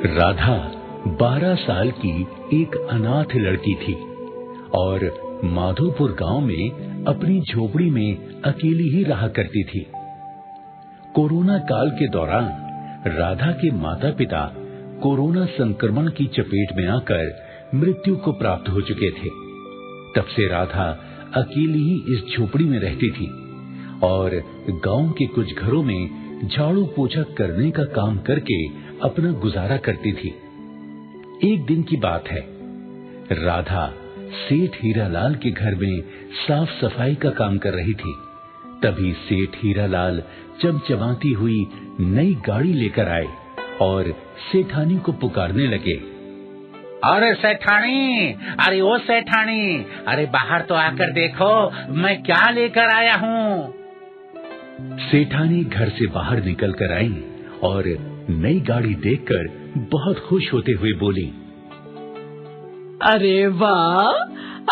राधा 12 साल की एक अनाथ लड़की थी और माधोपुर गांव में अपनी झोपड़ी में अकेली ही रहा करती थी। कोरोना काल के दौरान राधा के माता पिता कोरोना संक्रमण की चपेट में आकर मृत्यु को प्राप्त हो चुके थे। तब से राधा अकेली ही इस झोपड़ी में रहती थी और गांव के कुछ घरों में झाड़ू पोछा करने का काम करके अपना गुजारा करती थी। एक दिन की बात है, राधा सेठ हीरालाल के घर में साफ सफाई का काम कर रही थी। तभी सेठ हीरालाल चमचमाती हुई नई गाड़ी लेकर आए और सेठानी को पुकारने लगे। अरे सेठानी, अरे ओ सेठानी, अरे बाहर तो आकर देखो मैं क्या लेकर आया हूँ। सेठानी घर से बाहर निकल कर आई और नई गाड़ी देखकर बहुत खुश होते हुए बोली, अरे वाह,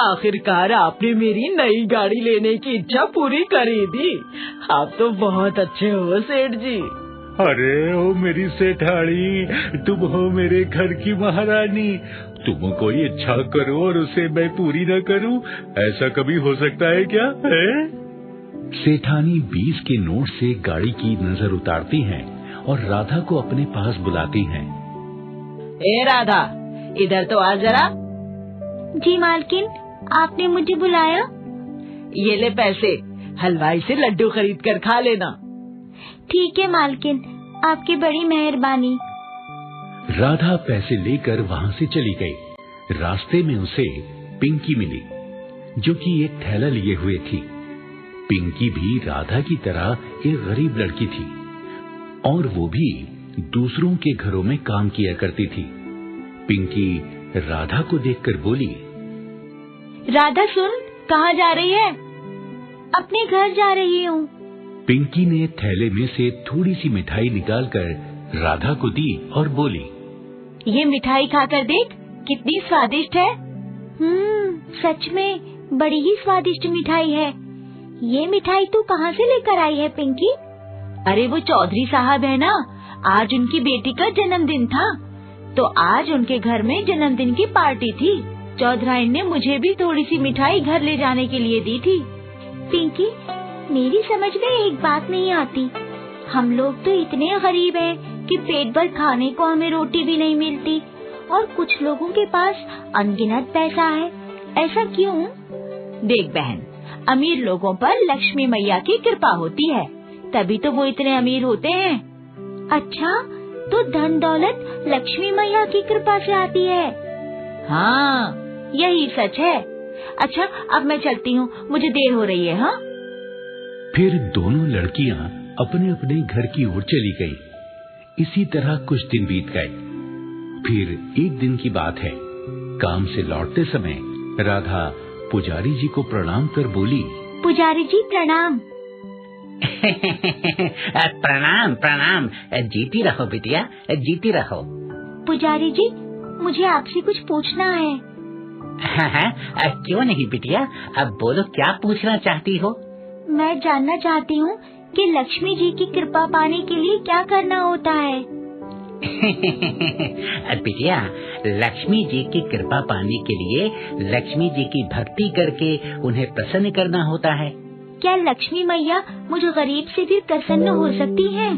आखिरकार आपने मेरी नई गाड़ी लेने की इच्छा पूरी करी दी। आप तो बहुत अच्छे हो सेठ जी। अरे ओ मेरी सेठानी, तुम हो मेरे घर की महारानी। तुम कोई इच्छा करो और उसे मैं पूरी न करूं, ऐसा कभी हो सकता है क्या है? सेठानी 20 के नोट से गाड़ी की नजर उतारती हैं और राधा को अपने पास बुलाती हैं। ए राधा, इधर तो आ जरा। जी मालकिन, आपने मुझे बुलाया? ये ले पैसे, हलवाई से लड्डू खरीद कर खा लेना। ठीक है मालकिन, आपकी बड़ी मेहरबानी। राधा पैसे लेकर वहाँ से चली गई। रास्ते में उसे पिंकी मिली, जो कि एक थैला लिए हुए थी। पिंकी भी राधा की तरह एक गरीब लड़की थी और वो भी दूसरों के घरों में काम किया करती थी। पिंकी राधा को देखकर बोली, राधा सुन, कहाँ जा रही है? अपने घर जा रही हूँ। पिंकी ने थैले में से थोड़ी सी मिठाई निकालकर राधा को दी और बोली, ये मिठाई खाकर देख, कितनी स्वादिष्ट है। सच में बड़ी ही स्वादिष्ट मिठाई है। ये मिठाई तू कहाँ से लेकर आई है पिंकी? अरे वो चौधरी साहब है ना, आज उनकी बेटी का जन्मदिन था, तो आज उनके घर में जन्मदिन की पार्टी थी। चौधराइन ने मुझे भी थोड़ी सी मिठाई घर ले जाने के लिए दी थी। पिंकी, मेरी समझ में एक बात नहीं आती। हम लोग तो इतने गरीब हैं कि पेट भर खाने को हमें रोटी भी नहीं मिलती और कुछ लोगों के पास अनगिनत पैसा है। ऐसा क्यों? देख बहन, अमीर लोगों पर लक्ष्मी मैया की कृपा होती है, तभी तो वो इतने अमीर होते हैं। अच्छा, तो धन दौलत लक्ष्मी मैया की कृपा से आती है? हाँ, यही सच है। अच्छा, अब मैं चलती हूँ, मुझे देर हो रही है। हाँ। फिर दोनों लड़कियां अपने अपने घर की ओर चली गईं। इसी तरह कुछ दिन बीत गए। फिर एक दिन की बात है, काम से लौटते समय राधा पुजारी जी को प्रणाम कर बोली, पुजारी जी प्रणाम। प्रणाम प्रणाम, जीती रहो बिटिया, जीती रहो। पुजारी जी, मुझे आपसे कुछ पूछना है। हाँ, क्यों नहीं बिटिया, अब बोलो क्या पूछना चाहती हो? मैं जानना चाहती हूँ कि लक्ष्मी जी की कृपा पाने के लिए क्या करना होता है। बिटिया, लक्ष्मी जी की कृपा पाने के लिए लक्ष्मी जी की भक्ति करके उन्हें प्रसन्न करना होता है। क्या लक्ष्मी मैया मुझे गरीब से भी प्रसन्न हो सकती हैं?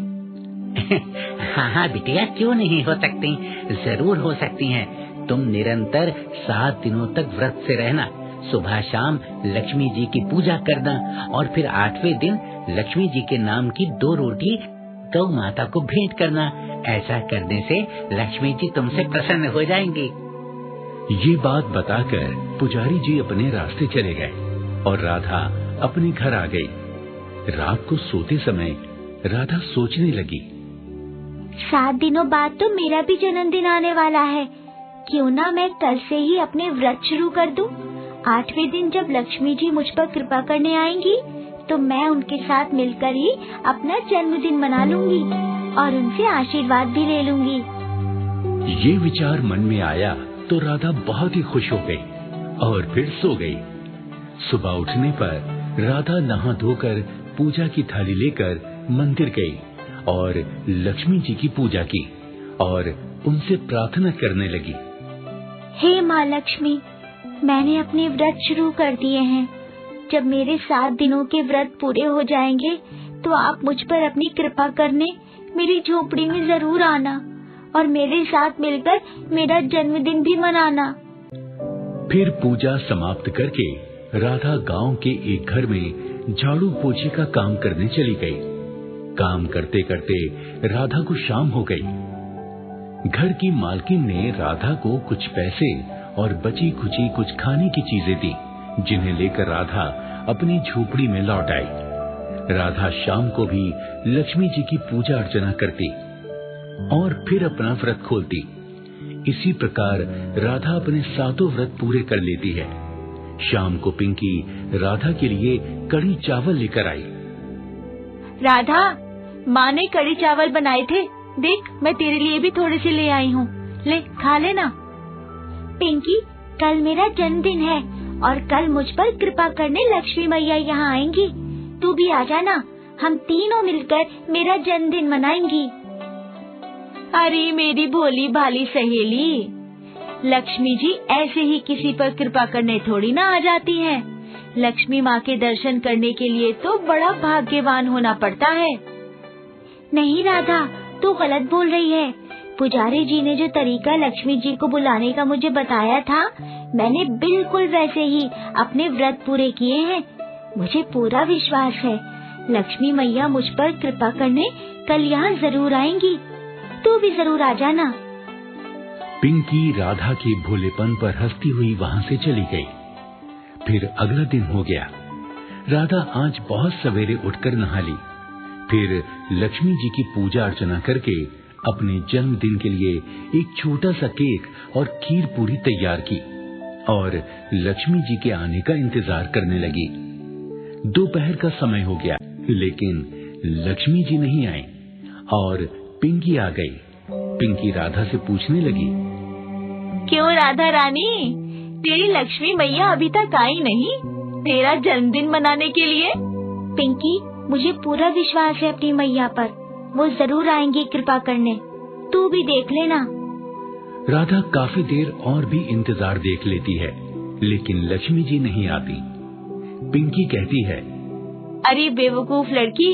हाँ बिटिया, क्यों नहीं हो सकती, जरूर हो सकती हैं। तुम निरंतर 7 दिनों तक व्रत से रहना, सुबह शाम लक्ष्मी जी की पूजा करना और फिर 8वें दिन लक्ष्मी जी के नाम की 2 रोटी गौ माता को भेंट करना। ऐसा करने से लक्ष्मी जी तुमसे प्रसन्न हो जाएंगी। ये बात बताकर पुजारी जी अपने रास्ते चले गए और राधा अपने घर आ गई। रात को सोते समय राधा सोचने लगी, 7 दिनों बाद तो मेरा भी जन्मदिन आने वाला है। क्यों ना मैं कल से ही अपने व्रत शुरू कर दूं? 8वें दिन जब लक्ष्मी जी मुझ पर कृपा करने आएंगी, तो मैं उनके साथ मिलकर ही अपना जन्मदिन मना लूंगी और उनसे आशीर्वाद भी ले लूंगी। ये विचार मन में आया तो राधा बहुत ही खुश हो गई और फिर सो गई। सुबह उठने पर राधा नहा धोकर पूजा की थाली लेकर मंदिर गई और लक्ष्मी जी की पूजा की और उनसे प्रार्थना करने लगी। हे माँ लक्ष्मी, मैंने अपने व्रत शुरू कर दिए हैं। जब मेरे 7 दिनों के व्रत पूरे हो जाएंगे तो आप मुझ पर अपनी कृपा करने मेरी झोपड़ी में जरूर आना और मेरे साथ मिलकर मेरा जन्मदिन भी मनाना। फिर पूजा समाप्त करके राधा गांव के एक घर में झाड़ू पोछे का काम करने चली गई। काम करते करते राधा को शाम हो गई। घर की मालकिन ने राधा को कुछ पैसे और बची खुची कुछ खाने की चीजें दी, जिन्हें लेकर राधा अपनी झोपड़ी में लौट आई। राधा शाम को भी लक्ष्मी जी की पूजा अर्चना करती और फिर अपना व्रत खोलती। इसी प्रकार राधा अपने 7 व्रत पूरे कर लेती है। शाम को पिंकी राधा के लिए कड़ी चावल लेकर आई। राधा, माँ ने कड़ी चावल बनाए थे, देख मैं तेरे लिए भी थोड़े से ले आई हूँ, ले खा लेना। पिंकी, कल मेरा जन्मदिन है और कल मुझ पर कृपा करने लक्ष्मी मैया यहाँ आएंगी। तू भी आ जाना, हम तीनों मिलकर मेरा जन्मदिन मनाएंगी। अरे मेरी भोली भाली सहेली, लक्ष्मी जी ऐसे ही किसी पर कृपा करने थोड़ी ना आ जाती हैं। लक्ष्मी माँ के दर्शन करने के लिए तो बड़ा भाग्यवान होना पड़ता है। नहीं राधा, तू गलत बोल रही है। पुजारी जी ने जो तरीका लक्ष्मी जी को बुलाने का मुझे बताया था, मैंने बिल्कुल वैसे ही अपने व्रत पूरे किए हैं। मुझे पूरा विश्वास है लक्ष्मी मैया मुझ पर कृपा करने कल यहाँ जरूर आएंगी। तू भी जरूर आ जाना। पिंकी राधा के भोलेपन पर हंसती हुई वहाँ से चली गई। फिर अगला दिन हो गया। राधा आज बहुत सवेरे उठकर नहा ली। फिर लक्ष्मी जी की पूजा अर्चना करके अपने जन्मदिन के लिए एक छोटा सा केक और खीर पूरी तैयार की और लक्ष्मी जी के आने का इंतजार करने लगी। दोपहर का समय हो गया, लेकिन लक्ष्मी जी नहीं आई और पिंकी आ गई। पिंकी राधा से पूछने लगी, क्यों राधा रानी, तेरी लक्ष्मी मैया अभी तक आई नहीं तेरा जन्मदिन मनाने के लिए? पिंकी, मुझे पूरा विश्वास है अपनी मैया पर, वो जरूर आएंगी कृपा करने। तू भी देख लेना। राधा काफी देर और भी इंतजार देख लेती है, लेकिन लक्ष्मी जी नहीं आती। पिंकी कहती है, अरे बेवकूफ लड़की,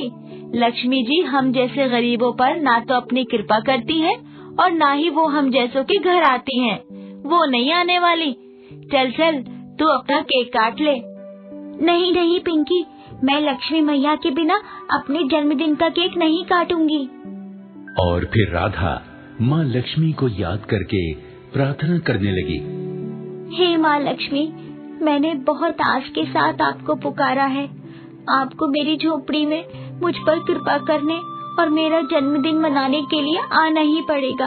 लक्ष्मी जी हम जैसे गरीबों पर ना तो अपनी कृपा करती है और ना ही वो हम जैसों के घर आती हैं। वो नहीं आने वाली। चल चल, तू अपना केक काट ले। नहीं नहीं पिंकी, मैं लक्ष्मी मैया के बिना अपने जन्मदिन का केक नहीं काटूंगी। और फिर राधा माँ लक्ष्मी को याद करके प्रार्थना करने लगी। हे माँ लक्ष्मी, मैंने बहुत आस के साथ आपको पुकारा है। आपको मेरी झोपड़ी में मुझ पर कृपा करने और मेरा जन्मदिन मनाने के लिए आना ही पड़ेगा।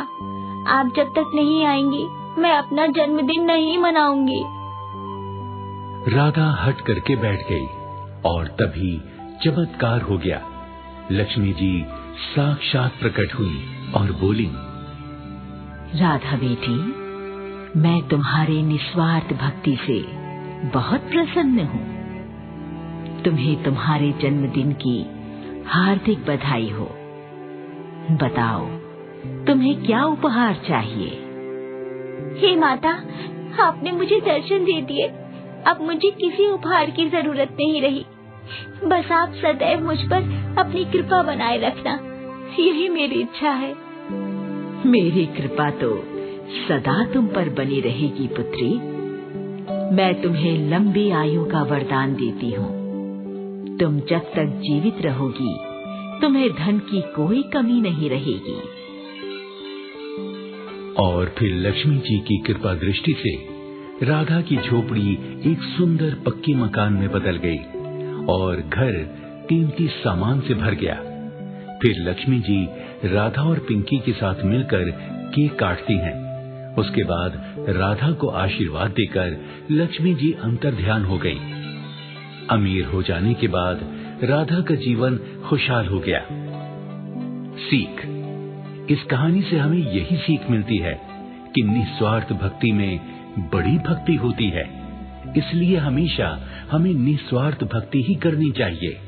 आप जब तक नहीं आएंगी मैं अपना जन्मदिन नहीं मनाऊंगी। राधा हट करके बैठ गई और तभी चमत्कार हो गया। लक्ष्मी जी साक्षात प्रकट हुई और बोली, राधा बेटी, मैं तुम्हारे निस्वार्थ भक्ति से बहुत प्रसन्न हूँ। तुम्हें तुम्हारे जन्मदिन की हार्दिक बधाई हो। बताओ, तुम्हें क्या उपहार चाहिए? हे माता, आपने मुझे दर्शन दे दिए, अब मुझे किसी उपहार की जरूरत नहीं रही। बस आप सदैव मुझ पर अपनी कृपा बनाए रखना, यही मेरी इच्छा है। मेरी कृपा तो सदा तुम पर बनी रहेगी पुत्री। मैं तुम्हें लंबी आयु का वरदान देती हूँ। तुम जब तक जीवित रहोगी तुम्हें धन की कोई कमी नहीं रहेगी। और फिर लक्ष्मी जी की कृपा दृष्टि से राधा की झोपड़ी एक सुंदर पक्की मकान में बदल गई और घर कीमती सामान से भर गया। फिर लक्ष्मी जी राधा और पिंकी के साथ मिलकर केक काटती हैं। उसके बाद राधा को आशीर्वाद देकर लक्ष्मी जी अंतर्ध्यान हो गई। अमीर हो जाने के बाद राधा का जीवन खुशहाल हो गया। सीख, इस कहानी से हमें यही सीख मिलती है कि निस्वार्थ भक्ति में बड़ी भक्ति होती है। इसलिए हमेशा हमें निस्वार्थ भक्ति ही करनी चाहिए।